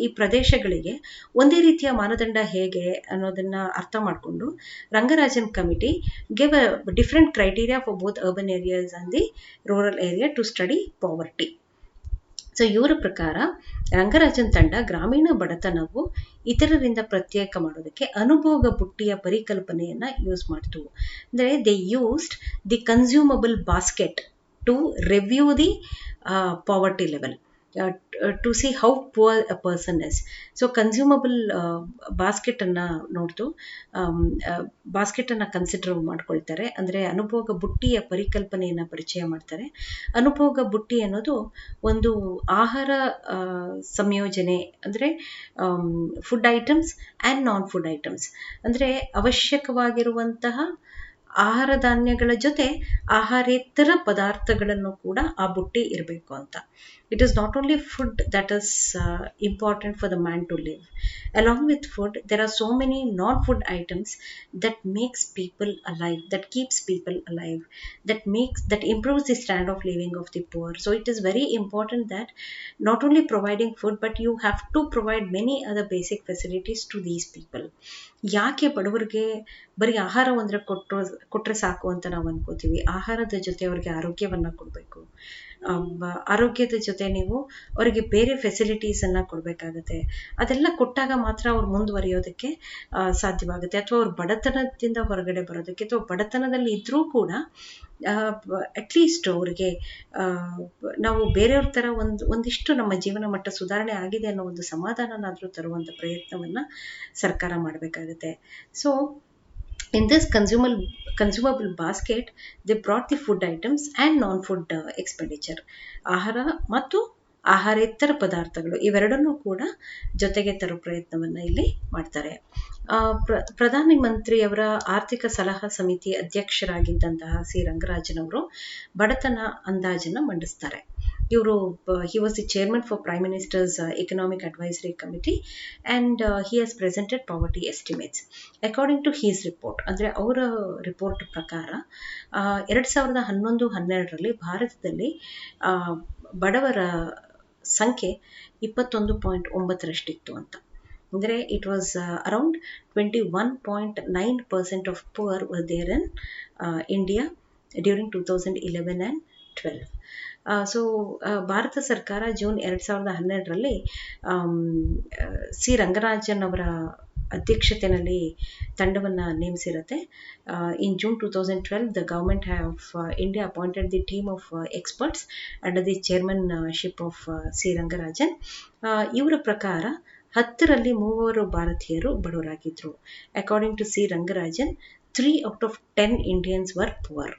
ಈ ಪ್ರದೇಶಗಳಿಗೆ ಒಂದೇ ರೀತಿಯ ಮಾನದಂಡ ಹೇಗೆ ಅನ್ನೋದನ್ನ ಅರ್ಥ ಮಾಡಿಕೊಂಡು Rangarajan committee give a different criteria for both urban areas and the rural area to study poverty. So ಇವರ ಪ್ರಕಾರ ರಂಗರಾಜನ್ ತಂಡ ಗ್ರಾಮೀಣ ಬಡತನವು ಇತರರಿಂದ ಪ್ರತ್ಯೇಕ ಮಾಡೋದಕ್ಕೆ ಅನುಭೋಗ ಬುಟ್ಟಿಯ ಪರಿಕಲ್ಪನೆಯನ್ನ ಯೂಸ್ ಮಾಡ್ತು. ಅಂದರೆ they used the consumable basket to review the poverty level, to see how poor a person is. So consumable ಬಾಸ್ಕೆಟನ್ನು ನೋಡ್ತು, ಬಾಸ್ಕೆಟನ್ನು ಕನ್ಸಿಡರ್ ಮಾಡ್ಕೊಳ್ತಾರೆ. ಅಂದರೆ ಅನುಭೋಗ ಬುಟ್ಟಿಯ ಪರಿಕಲ್ಪನೆಯನ್ನು ಪರಿಚಯ ಮಾಡ್ತಾರೆ. ಅನುಭೋಗ ಬುಟ್ಟಿ ಅನ್ನೋದು ಒಂದು ಆಹಾರ ಸಂಯೋಜನೆ, ಅಂದರೆ food items and non food items. ಅಂದರೆ ಅವಶ್ಯಕವಾಗಿರುವಂತಹ ಆಹಾರ ಧಾನ್ಯಗಳ ಜೊತೆ ಆಹಾರೇತರ ಪದಾರ್ಥಗಳನ್ನು ಕೂಡ ಆ ಬುಟ್ಟಿ ಇರಬೇಕು ಅಂತ. It is not only food that is important for the man to live. Along with food, there are so many non-food items that makes people alive, that keeps people alive, that improves the standard of living of the poor. So it is very important that not only providing food, but you have to provide many other basic facilities to these people. ಯಾಕೆ ಬಡವರಿಗೆ ಬರೀ ಆಹಾರ ಒಂದ್ರೆ ಕೊಟ್ಟರೆ ಸಾಕು ಅಂತ ನಾವು ಅನ್ಕೋತೀವಿ? ಆಹಾರದ ಜೊತೆ ಅವ್ರಿಗೆ ಆರೋಗ್ಯವನ್ನು ಕೊಡಬೇಕು. ಆರೋಗ್ಯದ ಜೊತೆ ನೀವು ಅವರಿಗೆ ಬೇರೆ ಫೆಸಿಲಿಟೀಸನ್ನು ಕೊಡಬೇಕಾಗತ್ತೆ. ಅದೆಲ್ಲ ಕೊಟ್ಟಾಗ ಮಾತ್ರ ಅವ್ರು ಮುಂದುವರಿಯೋದಕ್ಕೆ ಸಾಧ್ಯವಾಗುತ್ತೆ, ಅಥವಾ ಅವ್ರು ಬಡತನದಿಂದ ಹೊರಗಡೆ ಬರೋದಕ್ಕೆ, ಅಥವಾ ಬಡತನದಲ್ಲಿ ಇದ್ರೂ ಕೂಡ ಅಟ್ಲೀಸ್ಟ್ ಅವ್ರಿಗೆ ನಾವು ಬೇರೆಯವ್ರ ಥರ ಒಂದಿಷ್ಟು ನಮ್ಮ ಜೀವನ ಮಟ್ಟ ಸುಧಾರಣೆ ಆಗಿದೆ ಅನ್ನೋ ಒಂದು ಸಮಾಧಾನನಾದರೂ ತರುವಂಥ ಪ್ರಯತ್ನವನ್ನು ಸರ್ಕಾರ ಮಾಡಬೇಕಾಗತ್ತೆ. So in this consumable basket, they brought the food items and non-food expenditure. ಆಹಾರ ಮತ್ತು ಆಹಾರೇತರ ಪದಾರ್ಥಗಳು ಇವೆರಡನ್ನೂ ಕೂಡ ಜೊತೆಗೆ ತರೋ ಪ್ರಯತ್ನವನ್ನು ಇಲ್ಲಿ ಮಾಡ್ತಾರೆ. ಪ್ರಧಾನ ಮಂತ್ರಿಯವರ ಆರ್ಥಿಕ ಸಲಹಾ ಸಮಿತಿ ಅಧ್ಯಕ್ಷರಾಗಿದ್ದಂತಹ ಸಿ ರಂಗರಾಜನ್ ಅವರು ಬಡತನ ಅಂದಾಜನ್ನು ಮಂಡಿಸ್ತಾರೆ. ಇವರು he was the chairman for Prime Minister's Economic Advisory Committee, and he has presented poverty estimates. According to his report, ಅಂದರೆ ಅವರ ರಿಪೋರ್ಟ್ ಪ್ರಕಾರ 2011-12ರಲ್ಲಿ ಭಾರತದಲ್ಲಿ ಬಡವರ ಸಂಖ್ಯೆ 21.9ರಷ್ಟಿತ್ತು ಅಂತ. ಅಂದರೆ it was around 21.9% of poor were there in India during 2011 and 12. So Bharat ಸರ್ಕಾರ ಜೂನ್ 2012ರಲ್ಲಿ ಸಿ ರಂಗರಾಜನ್ ಅವರ ಅಧ್ಯಕ್ಷತೆಯಲ್ಲಿ ತಂಡವನ್ನು ನೇಮಿಸಿರುತ್ತೆ. In June 2012, the government of India appointed the team of experts under the chairmanship of C Rangarajan. ಇವರ ಪ್ರಕಾರ 10ರಲ್ಲಿ 3 ಭಾರತೀಯರು ಬಡವರಾಗಿದ್ದರು. According to C Rangarajan, 3 out of 10 Indians were poor.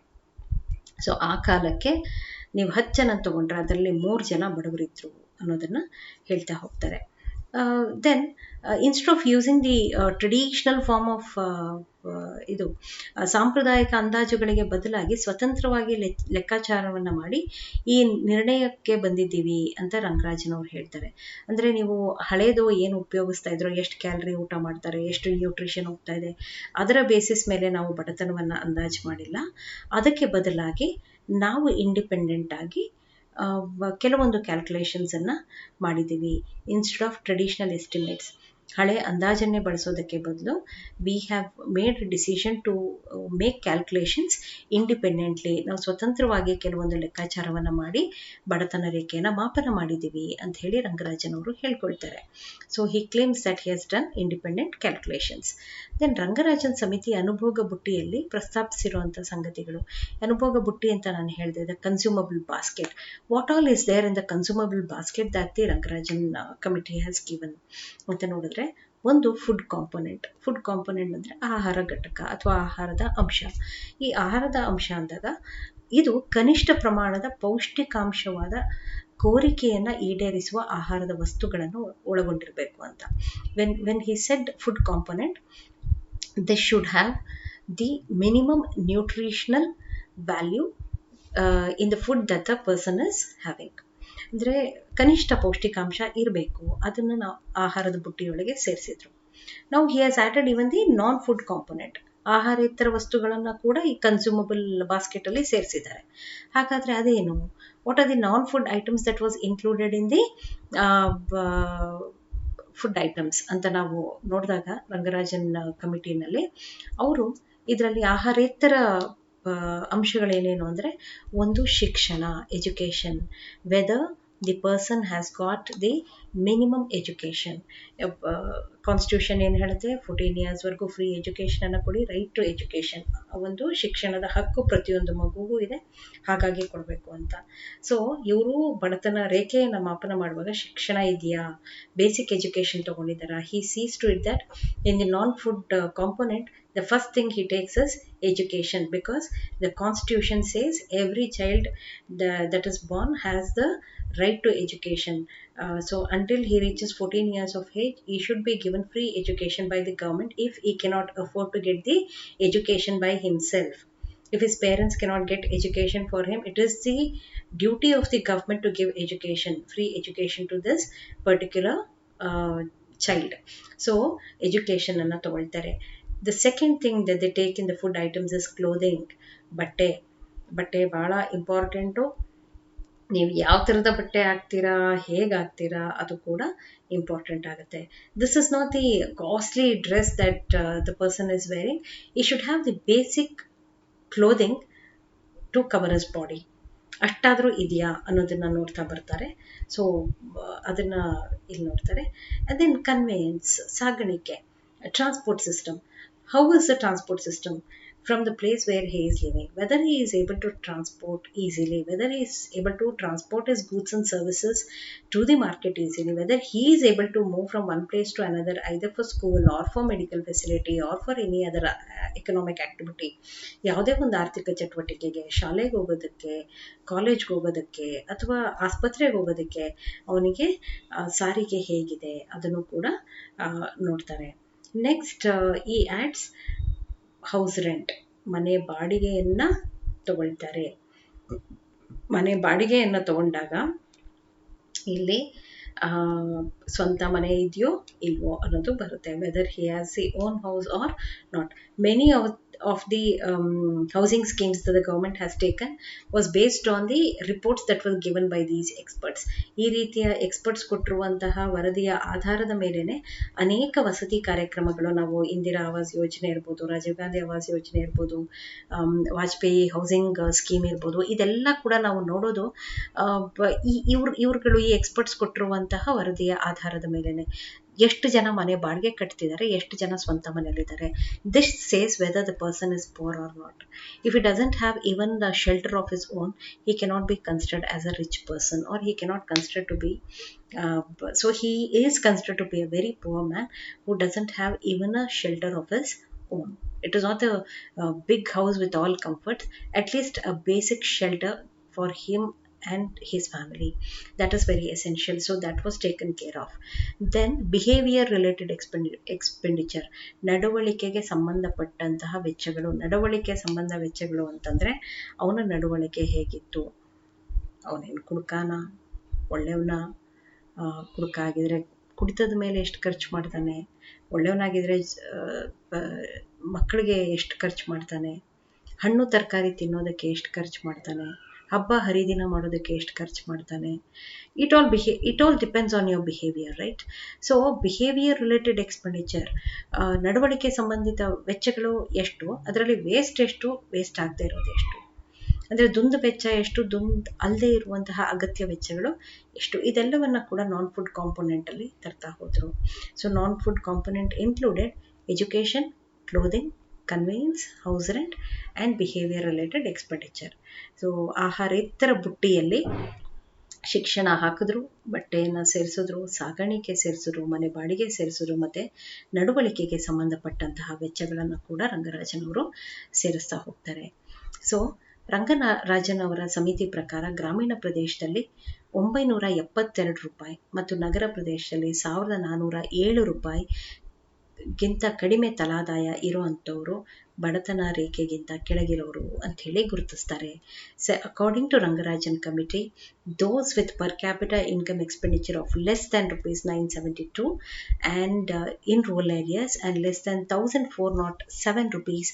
So ಆ ಕಾಲಕ್ಕೆ ನೀವು 10 ಜನ ತಗೊಂಡ್ರೆ ಅದರಲ್ಲಿ 3 ಜನ ಬಡವರಿದ್ರು ಅನ್ನೋದನ್ನು ಹೇಳ್ತಾ ಹೋಗ್ತಾರೆ. Then instead of using the traditional form of ಇದು ಸಾಂಪ್ರದಾಯಿಕ ಅಂದಾಜುಗಳಿಗೆ ಬದಲಾಗಿ ಸ್ವತಂತ್ರವಾಗಿ ಲೆಕ್ಕಾಚಾರವನ್ನು ಮಾಡಿ ಈ ನಿರ್ಣಯಕ್ಕೆ ಬಂದಿದ್ದೀವಿ ಅಂತ ರಂಗರಾಜನ್ ಅವ್ರು ಹೇಳ್ತಾರೆ. ಅಂದರೆ ನೀವು ಹಳೇದು ಏನು ಉಪಯೋಗಿಸ್ತಾ ಇದ್ರು, ಎಷ್ಟು ಕ್ಯಾಲರಿ ಊಟ ಮಾಡ್ತಾರೆ, ಎಷ್ಟು ನ್ಯೂಟ್ರಿಷನ್ ಹೋಗ್ತಾ ಇದೆ, ಅದರ ಬೇಸಿಸ್ ಮೇಲೆ ನಾವು ಬಡತನವನ್ನು ಅಂದಾಜು ಮಾಡಿಲ್ಲ. ಅದಕ್ಕೆ ಬದಲಾಗಿ ನಾವು ಇಂಡಿಪೆಂಡೆಂಟ್ ಆಗಿ ಕೆಲವೊಂದು ಕ್ಯಾಲ್ಕುಲೇಷನ್ಸನ್ನು ಮಾಡಿದ್ದೀವಿ. ಇನ್ಸ್ಟೆಡ್ ಆಫ್ ಟ್ರೆಡಿಷನಲ್ ಎಸ್ಟಿಮೇಟ್ಸ್, ಹಳೆ ಅಂದಾಜನ್ನೇ ಬಳಸೋದಕ್ಕೆ ಬದಲು we have made decision to make calculations independently. ನಾವು ಸ್ವತಂತ್ರವಾಗಿ ಕೆಲವೊಂದು ಲೆಕ್ಕಾಚಾರವನ್ನು ಮಾಡಿ ಬಡತನ ರೇಖೆಯನ್ನು ಮಾಪನ ಮಾಡಿದ್ದೀವಿ ಅಂತ ಹೇಳಿ ರಂಗರಾಜನ್ ಅವರು ಹೇಳ್ಕೊಳ್ತಾರೆ. So he claims that he has done independent calculations. Then Rangarajan ಸಮಿತಿ ಅನುಭೋಗ ಬುಟ್ಟಿಯಲ್ಲಿ ಪ್ರಸ್ತಾಪಿಸಿರುವಂಥ ಸಂಗತಿಗಳು. ಅನುಭೋಗ ಬುಟ್ಟಿ ಅಂತ ನಾನು ಹೇಳಿದೆ, the consumable basket. What all is there in the consumable basket that the Rangarajan committee has given ಅಂತ ನೋಡಿದ್ರೆ, ಒಂದು ಫುಡ್ ಕಾಂಪೊನೆಂಟ್. ಫುಡ್ ಕಾಂಪೊನೆಂಟ್ ಅಂದರೆ ಆಹಾರ ಘಟಕ ಅಥವಾ ಆಹಾರದ ಅಂಶ. ಈ ಆಹಾರದ ಅಂಶ ಅಂದಾಗ ಇದು ಕನಿಷ್ಠ ಪ್ರಮಾಣದ ಪೌಷ್ಟಿಕಾಂಶವಾದ ಕೋರಿಕೆಯನ್ನು ಈಡೇರಿಸುವ ಆಹಾರದ ವಸ್ತುಗಳನ್ನು ಒಳಗೊಂಡಿರಬೇಕು ಅಂತ. When he said food component, this should have the minimum nutritional value in the food that the person is having. ಅಂದರೆ ಕನಿಷ್ಠ ಪೌಷ್ಟಿಕಾಂಶ ಇರಬೇಕು, ಅದನ್ನು ನಾವು ಆಹಾರದ ಬುಟ್ಟಿಯೊಳಗೆ ಸೇರಿಸಿದ್ರು. ನಾವು he has added even the non food component, ಆಹಾರೇತರ ವಸ್ತುಗಳನ್ನು ಕೂಡ ಈ ಕನ್ಸ್ಯೂಮಬಲ್ ಬಾಸ್ಕೆಟಲ್ಲಿ ಸೇರಿಸಿದ್ದಾರೆ. ಹಾಗಾದರೆ ಅದೇನು? What are the non food items that was included in the food items ಅಂತ ನಾವು ನೋಡಿದಾಗ ರಂಗರಾಜನ್ ಕಮಿಟಿನಲ್ಲಿ ಅವರು ಇದರಲ್ಲಿ ಆಹಾರೇತರ ಅಂಶಗಳೇನೇನು ಅಂದರೆ, ಒಂದು ಶಿಕ್ಷಣ, education, whether the person has got the minimum education. Constitution ಏನು ಹೇಳುತ್ತೆ, 14 ಇಯರ್ಸ್ವರೆಗೂ ಫ್ರೀ ಎಜುಕೇಷನನ್ನು ಕೊಡಿ, ರೈಟ್ ಟು ಎಜುಕೇಷನ್, ಒಂದು ಶಿಕ್ಷಣದ ಹಕ್ಕು ಪ್ರತಿಯೊಂದು ಮಗುಗೂ ಇದೆ, ಹಾಗಾಗಿ ಕೊಡಬೇಕು ಅಂತ. ಸೊ ಇವರು ಬಡತನ ರೇಖೆಯನ್ನು ಮಾಪನ ಮಾಡುವಾಗ ಶಿಕ್ಷಣ ಇದೆಯಾ, ಬೇಸಿಕ್ ಎಜುಕೇಷನ್ ತೊಗೊಂಡಿದ್ದಾರಾ, he sees to it that in the non food component the first thing he takes is education, because the constitution says every child that is born has the right to education. So until he reaches 14 years of age, he should be given free education by the government if he cannot afford to get the education by himself. If his parents cannot get education for him, it is the duty of the government to give education, free education to this particular child. So education ಅನ್ನು ತಗೊಳ್ತಾರೆ. The second thing that they take in the food items is clothing. ಬಟ್ಟೆ ಭಾಳ important. ನೀವು ಯಾವ ಥರದ ಬಟ್ಟೆ ಹಾಕ್ತೀರಾ, ಹೇಗೆ ಹಾಕ್ತೀರಾ, ಅದು ಕೂಡ ಇಂಪಾರ್ಟೆಂಟ್ ಆಗುತ್ತೆ. This is not the costly dress that the person is wearing. He should have the basic clothing to cover his body. ಅಷ್ಟಾದರೂ ಇದೆಯಾ ಅನ್ನೋದನ್ನು ನೋಡ್ತಾ ಬರ್ತಾರೆ. ಸೊ ಅದನ್ನು ಇಲ್ಲಿ ನೋಡ್ತಾರೆ. ಆ್ಯಂಡ್ ದೆನ್ ಕನ್ವೇಯನ್ಸ್, ಸಾಗಾಣಿಕೆ, transport system. How is the transport system from the place where he is living? Whether he is able to transport easily, whether he is able to transport his goods and services to the market easily, whether he is able to move from one place to another, either for school or for medical facility or for any other economic activity. ಯಾವುದೇ ಒಂದು ಆರ್ಥಿಕ ಚಟುವಟಿಕೆಗೆ, ಶಾಲೆಗೆ ಹೋಗೋದಕ್ಕೆ, ಕಾಲೇಜ್ಗೆ ಹೋಗೋದಕ್ಕೆ ಅಥವಾ ಆಸ್ಪತ್ರೆಗೆ ಹೋಗೋದಕ್ಕೆ ಅವನಿಗೆ ಸಾರಿಗೆ ಹೇಗಿದೆ ಅದನ್ನು ಕೂಡ ನೋಡ್ತಾರೆ. ನೆಕ್ಸ್ಟ್ ಈ ಆ್ಯಡ್ಸ್ ಹೌಸ್ ರೆಂಟ್, ಮನೆ ಬಾಡಿಗೆಯನ್ನು ತಗೊಳ್ತಾರೆ. ಮನೆ ಬಾಡಿಗೆಯನ್ನು ತಗೊಂಡಾಗ ಇಲ್ಲಿ ಸ್ವಂತ ಮನೆ ಇದೆಯೋ ಇಲ್ವೋ ಅನ್ನೋದು ಬರುತ್ತೆ. Whether he has the own house or not. Many of the housing schemes that the government has taken was based on the reports that were given by these experts. ಈ ರೀತಿಯ ಎಕ್ಸ್ಪರ್ಟ್ಸ್ ಕೊಟ್ಟಿರುವಂತಹ ವರದಿಯ ಆಧಾರದ ಮೇಲೆನೆ ಅನೇಕ ವಸತಿ ಕಾರ್ಯಕ್ರಮಗಳು, ನಾವು ಇಂದಿರಾ ಆವಾಸ್ ಯೋಜನೆ ಇರ್ಬೋದು, ರಾಜೀವ್ ಗಾಂಧಿ ಆವಾಸ್ ಯೋಜನೆ ಇರ್ಬೋದು, ವಾಜಪೇಯಿ ಹೌಸಿಂಗ್ ಸ್ಕೀಮ್ ಇರ್ಬೋದು, ಇದೆಲ್ಲ ಕೂಡ ನಾವು ನೋಡೋದು ಇವ್ರುಗಳು ಈ ಎಕ್ಸ್ಪರ್ಟ್ಸ್ ಕೊಟ್ಟಿರುವಂತಹ ವರದಿಯ ಆಧಾರದ ಮೇಲೆನೆ. ಎಷ್ಟು ಜನ ಮನೆ ಬಾಡಿಗೆ ಕಟ್ತಿದ್ದಾರೆ, ಎಷ್ಟು ಜನ ಸ್ವಂತ ಮನೆಯಲ್ಲಿದ್ದಾರೆ. This says whether the person is poor or not. If he doesn't have even the shelter of his own, he cannot be considered as a rich person, or he cannot consider to be so he is considered to be a very poor man who doesn't have even a shelter of his own. It is not a big house with all comforts, at least a basic shelter for him and his family. That is very essential. So that was taken care of. Then behavior related expenditure, ನಡವಳಿಕೆಗೆ ಸಂಬಂಧಪಟ್ಟಂತಹ ವೆಚ್ಚಗಳು. ನಡವಳಿಕೆ ಸಂಬಂಧ ವೆಚ್ಚಗಳು ಅಂತಂದ್ರೆ ಅವನ ನಡವಳಿಕೆ ಹೇಗಿತ್ತು, ಅವನೇನು ಕುಡುಕಾನ, ಒಳ್ಳೆಯವನ, ಕುಡುಕ ಆಗಿದ್ರೆ ಕುಡಿತದ ಮೇಲೆ ಎಷ್ಟು ಖರ್ಚು ಮಾಡ್ತಾನೆ, ಒಳ್ಳೆಯವನಾಗಿದ್ರೆ ಮಕ್ಕಳಿಗೆ ಎಷ್ಟು ಖರ್ಚು ಮಾಡ್ತಾನೆ, ಹಣ್ಣು ತರಕಾರಿ ತಿನ್ನೋದಕ್ಕೆ ಎಷ್ಟು ಖರ್ಚು ಮಾಡ್ತಾನೆ, ಹಬ್ಬ ಹರಿದಿನ ಮಾಡೋದಕ್ಕೆ ಎಷ್ಟು ಖರ್ಚು ಮಾಡ್ತಾನೆ. It all depends on your behaviour, right? So behaviour related expenditure, ನಡವಳಿಕೆ ಸಂಬಂಧಿತ ವೆಚ್ಚಗಳು ಎಷ್ಟು, ಅದರಲ್ಲಿ ವೇಸ್ಟ್ ಎಷ್ಟು, ವೇಸ್ಟ್ ಆಗದೆ ಇರೋದು ಎಷ್ಟು, ಅಂದರೆ ದುಂದು ವೆಚ್ಚ ಎಷ್ಟು, ದುಂದು ಅಲ್ಲದೆ ಇರುವಂತಹ ಅಗತ್ಯ ವೆಚ್ಚಗಳು ಎಷ್ಟು, ಇದೆಲ್ಲವನ್ನ ಕೂಡ ನಾನ್ ಫುಡ್ ಕಾಂಪೊನೆಂಟಲ್ಲಿ ತರ್ತಾ ಹೋದರು. So non food component included education, clothing, conveyance, house rent and behaviour related expenditure. So ಆಹಾರೇತರ ಬುಟ್ಟಿಯಲ್ಲಿ ಶಿಕ್ಷಣ ಹಾಕಿದ್ರು, ಬಟ್ಟೆಯನ್ನು ಸೇರಿಸಿದ್ರು, ಸಾಗಾಣಿಕೆ ಸೇರಿಸಿದ್ರು, ಮನೆ ಬಾಡಿಗೆ ಸೇರಿಸಿದ್ರು, ಮತ್ತು ನಡವಳಿಕೆಗೆ ಸಂಬಂಧಪಟ್ಟಂತಹ ವೆಚ್ಚಗಳನ್ನು ಕೂಡ ರಂಗರಾಜನ್ ಅವರು ಸೇರಿಸ್ತಾ ಹೋಗ್ತಾರೆ. ಸೊ ರಂಗರಾಜನ್ ಅವರ ಸಮಿತಿ ಪ್ರಕಾರ ಗ್ರಾಮೀಣ ಪ್ರದೇಶದಲ್ಲಿ 972 ರೂಪಾಯಿ ಮತ್ತು ನಗರ ಪ್ರದೇಶದಲ್ಲಿ 1407 ರೂಪಾಯಿ ಗಿಂತ ಕಡಿಮೆ ತಲಾದಾಯ ಇರುವಂಥವರು ಬಡತನ ರೇಖೆಗಿಂತ ಕೆಳಗಿರೋರು ಅಂಥೇಳಿ ಗುರುತಿಸ್ತಾರೆ. According to Rangarajan committee, those with per capita income expenditure of less than rupees 972 and in rural areas and less than 1407 rupees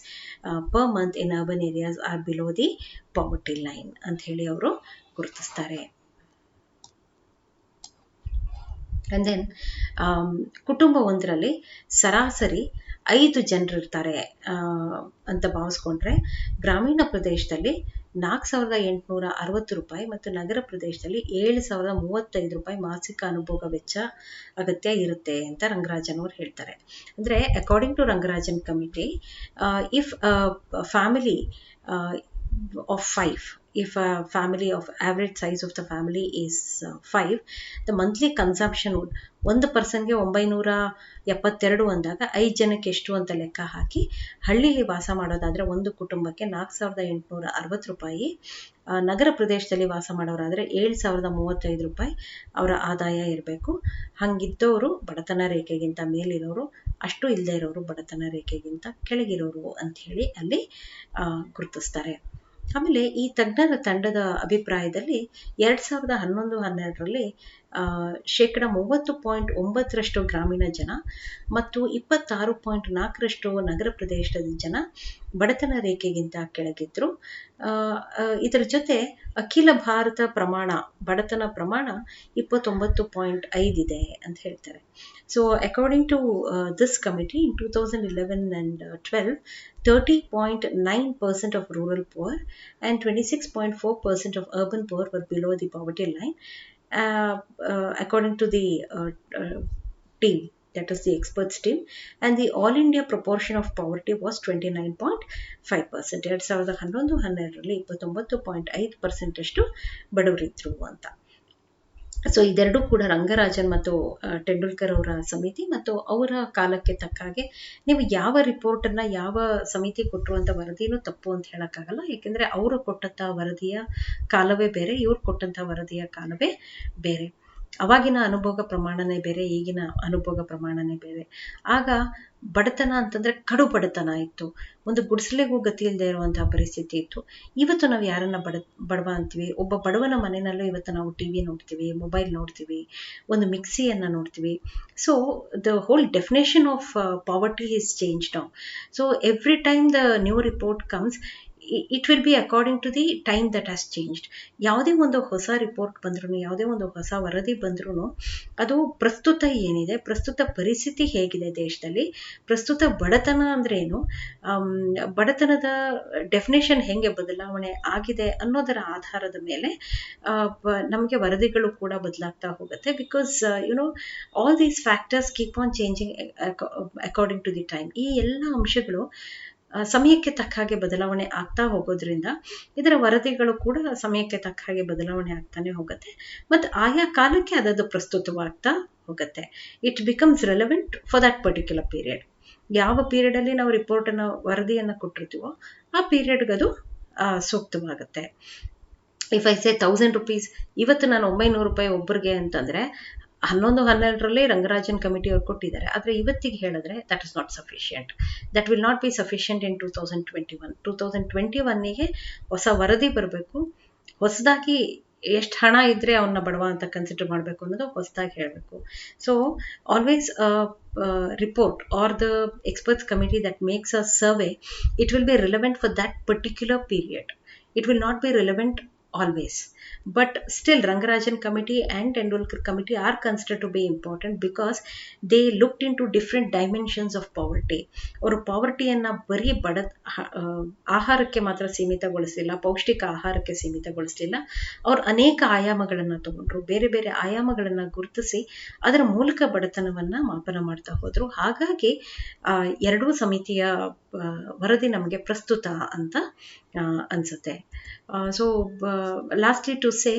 per month in urban areas are below the poverty line ಅಂಥೇಳಿ ಅವರು ಗುರುತಿಸ್ತಾರೆ. And then ಕುಟುಂಬ ಒಂದರಲ್ಲಿ ಸರಾಸರಿ 5 ಜನರಿರ್ತಾರೆ ಅಂತ ಭಾವಿಸ್ಕೊಂಡ್ರೆ ಗ್ರಾಮೀಣ ಪ್ರದೇಶದಲ್ಲಿ 4860 ರೂಪಾಯಿ ಮತ್ತು ನಗರ ಪ್ರದೇಶದಲ್ಲಿ 7035 ರೂಪಾಯಿ ಮಾಸಿಕ ಅನುಭೋಗ ವೆಚ್ಚ ಅಗತ್ಯ ಇರುತ್ತೆ ಅಂತ ರಂಗರಾಜನ್ ಅವರು ಹೇಳ್ತಾರೆ. ಅಂದರೆ according to Rangarajan committee, if family of 5, if a family of average size of the family is 5, the monthly consumption would, ಒಂದು ಪರ್ಸನ್ಗೆ 972 ಅಂದಾಗ 5 ಜನಕ್ಕೆ ಎಷ್ಟು ಅಂತ ಲೆಕ್ಕ ಹಾಕಿ ಹಳ್ಳಿಲಿ ವಾಸ ಮಾಡೋದಾದರೆ ಒಂದು ಕುಟುಂಬಕ್ಕೆ 4860 ರೂಪಾಯಿ, ನಗರ ಪ್ರದೇಶದಲ್ಲಿ ವಾಸ ಮಾಡೋರಾದರೆ 7035 ರೂಪಾಯಿ ಅವರ ಆದಾಯ ಇರಬೇಕು. ಹಂಗಿದ್ದವರು ಬಡತನ ರೇಖೆಗಿಂತ ಮೇಲಿರೋರು, ಅಷ್ಟು ಇಲ್ಲದೆ ಇರೋರು ಬಡತನ ರೇಖೆಗಿಂತ ಕೆಳಗಿರೋರು ಅಂಥೇಳಿ ಅಲ್ಲಿ ಗುರುತಿಸ್ತಾರೆ. ಆಮೇಲೆ ಈ ತಜ್ಞರ ತಂಡದ ಅಭಿಪ್ರಾಯದಲ್ಲಿ 2011-12ರಲ್ಲಿ 30.9% ಗ್ರಾಮೀಣ ಜನ ಮತ್ತು 26.4% ನಗರ ಪ್ರದೇಶದ ಜನ ಬಡತನ ರೇಖೆಗಿಂತ ಕೆಳಗಿದ್ರು. ಇದರ ಜೊತೆ ಅಖಿಲ ಭಾರತ ಪ್ರಮಾಣ, ಬಡತನ ಪ್ರಮಾಣ 29.5 ಇದೆ ಅಂತ ಹೇಳ್ತಾರೆ. So according to this committee, in 2011 and 12, 30.9% of rural poor and 26.4% of urban poor were below the poverty line, according to the team, that is the experts team, and the all India proportion of poverty was 29.5%. 2011-12ರಲ್ಲಿ 29.5% ಅಷ್ಟು ಬಡವರಿದ್ರು ಅಂತ. So ಇದೆರಡೂ ಕೂಡ ರಂಗರಾಜನ್ ಮತ್ತು ಟೆಂಡೂಲ್ಕರ್ ಅವರ ಸಮಿತಿ ಮತ್ತು ಅವರ ಕಾಲಕ್ಕೆ ತಕ್ಕ ಹಾಗೆ ನೀವು ಯಾವ ರಿಪೋರ್ಟನ್ನು ಯಾವ ಸಮಿತಿ ಕೊಟ್ಟರು ಅಂತ ವರದಿನೂ ತಪ್ಪು ಅಂತ ಹೇಳೋಕ್ಕಾಗಲ್ಲ. ಯಾಕೆಂದರೆ ಅವರು ಕೊಟ್ಟಂಥ ವರದಿಯ ಕಾಲವೇ ಬೇರೆ, ಇವ್ರು ಕೊಟ್ಟಂಥ ವರದಿಯ ಕಾಲವೇ ಬೇರೆ. ಅವಾಗಿನ ಅನುಭೋಗ ಪ್ರಮಾಣನೇ ಬೇರೆ, ಈಗಿನ ಅನುಭೋಗ ಪ್ರಮಾಣನೇ ಬೇರೆ. ಆಗ ಬಡತನ ಅಂತಂದರೆ ಕಡು ಬಡತನ ಇತ್ತು, ಒಂದು ಗುಡಿಸಲಿಗೂ ಗತಿ ಇಲ್ಲದೆ ಇರುವಂತಹ ಪರಿಸ್ಥಿತಿ ಇತ್ತು. ಇವತ್ತು ನಾವು ಯಾರನ್ನ ಬಡವ ಅಂತೀವಿ? ಒಬ್ಬ ಬಡವನ ಮನೆಯಲ್ಲೂ ಇವತ್ತು ನಾವು TV ನೋಡ್ತೀವಿ, ಮೊಬೈಲ್ ನೋಡ್ತೀವಿ, ಒಂದು ಮಿಕ್ಸಿಯನ್ನು ನೋಡ್ತೀವಿ. So the whole definition of poverty is change now. So every time the new report comes, it will be according to the time that has changed. ಯಾವುದೇ ಒಂದು ಹೊಸ ರಿಪೋರ್ಟ್ ಬಂದ್ರೂ, ಯಾವುದೇ ಒಂದು ಹೊಸ ವರದಿ ಬಂದ್ರೂ ಅದು ಪ್ರಸ್ತುತ ಏನಿದೆ, ಪ್ರಸ್ತುತ ಪರಿಸ್ಥಿತಿ ಹೇಗಿದೆ ದೇಶದಲ್ಲಿ, ಪ್ರಸ್ತುತ ಬಡತನ ಅಂದ್ರೆ ಏನು, ಬಡತನದ ಡೆಫಿನೇಷನ್ ಹೆಂಗೆ ಬದಲಾವಣೆ ಆಗಿದೆ ಅನ್ನೋದರ ಆಧಾರದ ಮೇಲೆ ನಮಗೆ ವರದಿಗಳು ಕೂಡ ಬದಲಾಗ್ತಾ ಹೋಗುತ್ತೆ. Because all these factors keep on changing according to the time. ಈ ಎಲ್ಲ ಅಂಶಗಳು ಸಮಯಕ್ಕೆ ತಕ್ಕ ಹಾಗೆ ಬದಲಾವಣೆ ಆಗ್ತಾ ಹೋಗೋದ್ರಿಂದ ಇದರ ವರದಿಗಳು ಕೂಡ ಸಮಯಕ್ಕೆ ತಕ್ಕ ಹಾಗೆ ಬದಲಾವಣೆ ಆಗ್ತಾನೆ ಹೋಗುತ್ತೆ ಮತ್ತು ಆಯಾ ಕಾಲಕ್ಕೆ ಅದದು ಪ್ರಸ್ತುತವಾಗ್ತಾ ಹೋಗುತ್ತೆ. It becomes relevant for that particular period. ಯಾವ ಪೀರಿಯಡಲ್ಲಿ ನಾವು ರಿಪೋರ್ಟನ್ನು ವರದಿಯನ್ನು ಕೊಟ್ಟಿರ್ತೀವೋ ಆ ಪೀರಿಯಡ್ಗದು ಸೂಕ್ತವಾಗುತ್ತೆ. ಇಫ್ ಐ ಸೇ 1000 rupees, ಇವತ್ತು ನಾನು 900 ರೂಪಾಯಿ ಒಬ್ಬರಿಗೆ ಅಂತಂದರೆ 11-12ರಲ್ಲಿ ರಂಗರಾಜನ್ ಕಮಿಟಿ ಅವ್ರು ಕೊಟ್ಟಿದ್ದಾರೆ. ಆದರೆ ಇವತ್ತಿಗೆ ಹೇಳಿದ್ರೆ that is not sufficient. That will not be sufficient in 2021. ಹೊಸ ವರದಿ ಬರಬೇಕು. ಹೊಸದಾಗಿ ಎಷ್ಟು ಹಣ ಇದ್ದರೆ ಅವನ್ನ ಬಡವ ಅಂತ ಕನ್ಸಿಡರ್ ಮಾಡಬೇಕು ಅನ್ನೋದು ಹೊಸದಾಗಿ ಹೇಳಬೇಕು. So always report or the experts committee that makes a survey, it will be relevant for that particular period. It will not be relevant always. But still, Rangarajan committee and Tendulkar committee are considered to be important because they looked into different dimensions of poverty. ಅವರು ಪಾವರ್ಟಿಯನ್ನು ಬರೀ ಆಹಾರಕ್ಕೆ ಮಾತ್ರ ಸೀಮಿತಗೊಳಿಸಲಿಲ್ಲ, ಪೌಷ್ಟಿಕ ಆಹಾರಕ್ಕೆ ಸೀಮಿತಗೊಳಿಸಲಿಲ್ಲ. ಅವ್ರು ಅನೇಕ ಆಯಾಮಗಳನ್ನು ತಗೊಂಡ್ರು, ಬೇರೆ ಬೇರೆ ಆಯಾಮಗಳನ್ನು ಗುರುತಿಸಿ ಅದರ ಮೂಲಕ ಬಡತನವನ್ನು ಮಾಪನ ಮಾಡ್ತಾ ಹೋದರು. ಹಾಗಾಗಿ ಎರಡೂ ಸಮಿತಿಯ ವರದಿ ನಮಗೆ ಪ್ರಸ್ತುತ ಅಂತ ಅನಿಸುತ್ತೆ. So lastly to say,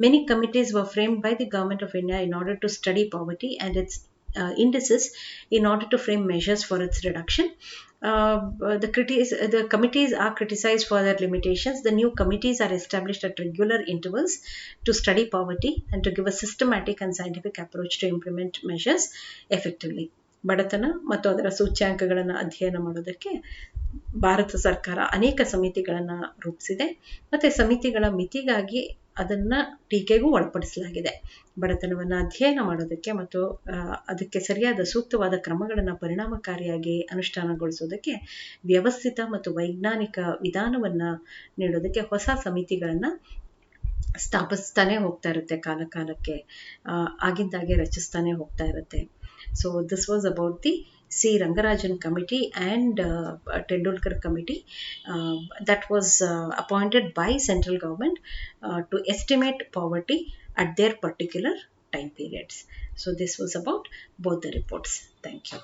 many committees were framed by the government of India in order to study poverty and its indices in order to frame measures for its reduction. The committees are criticized for their limitations. The new committees are established at regular intervals to study poverty and to give a systematic and scientific approach to implement measures effectively. ಬಡತನ ಮತ್ತು ಅದರ ಸೂಚ್ಯಾಂಕಗಳನ್ನು ಅಧ್ಯಯನ ಮಾಡೋದಕ್ಕೆ ಭಾರತ ಸರ್ಕಾರ ಅನೇಕ ಸಮಿತಿಗಳನ್ನು ರೂಪಿಸಿದೆ ಮತ್ತು ಸಮಿತಿಗಳ ಮಿತಿಗಾಗಿ ಅದನ್ನು ಟೀಕೆಗೂ ಒಳಪಡಿಸಲಾಗಿದೆ. ಬಡತನವನ್ನು ಅಧ್ಯಯನ ಮಾಡೋದಕ್ಕೆ ಮತ್ತು ಅದಕ್ಕೆ ಸರಿಯಾದ ಸೂಕ್ತವಾದ ಕ್ರಮಗಳನ್ನು ಪರಿಣಾಮಕಾರಿಯಾಗಿ ಅನುಷ್ಠಾನಗೊಳಿಸೋದಕ್ಕೆ ವ್ಯವಸ್ಥಿತ ಮತ್ತು ವೈಜ್ಞಾನಿಕ ವಿಧಾನವನ್ನು ನೀಡೋದಕ್ಕೆ ಹೊಸ ಸಮಿತಿಗಳನ್ನು ಸ್ಥಾಪಿಸ್ತಾನೆ ಹೋಗ್ತಾ ಇರುತ್ತೆ, ಕಾಲಕ್ಕೆ ಆಗಿಂದಾಗೆ ರಚಿಸ್ತಾನೆ ಹೋಗ್ತಾ ಇರುತ್ತೆ. So this was about the C. Rangarajan committee and Tendulkar committee that was appointed by central government to estimate poverty at their particular time periods. So this was about both the reports. Thank you.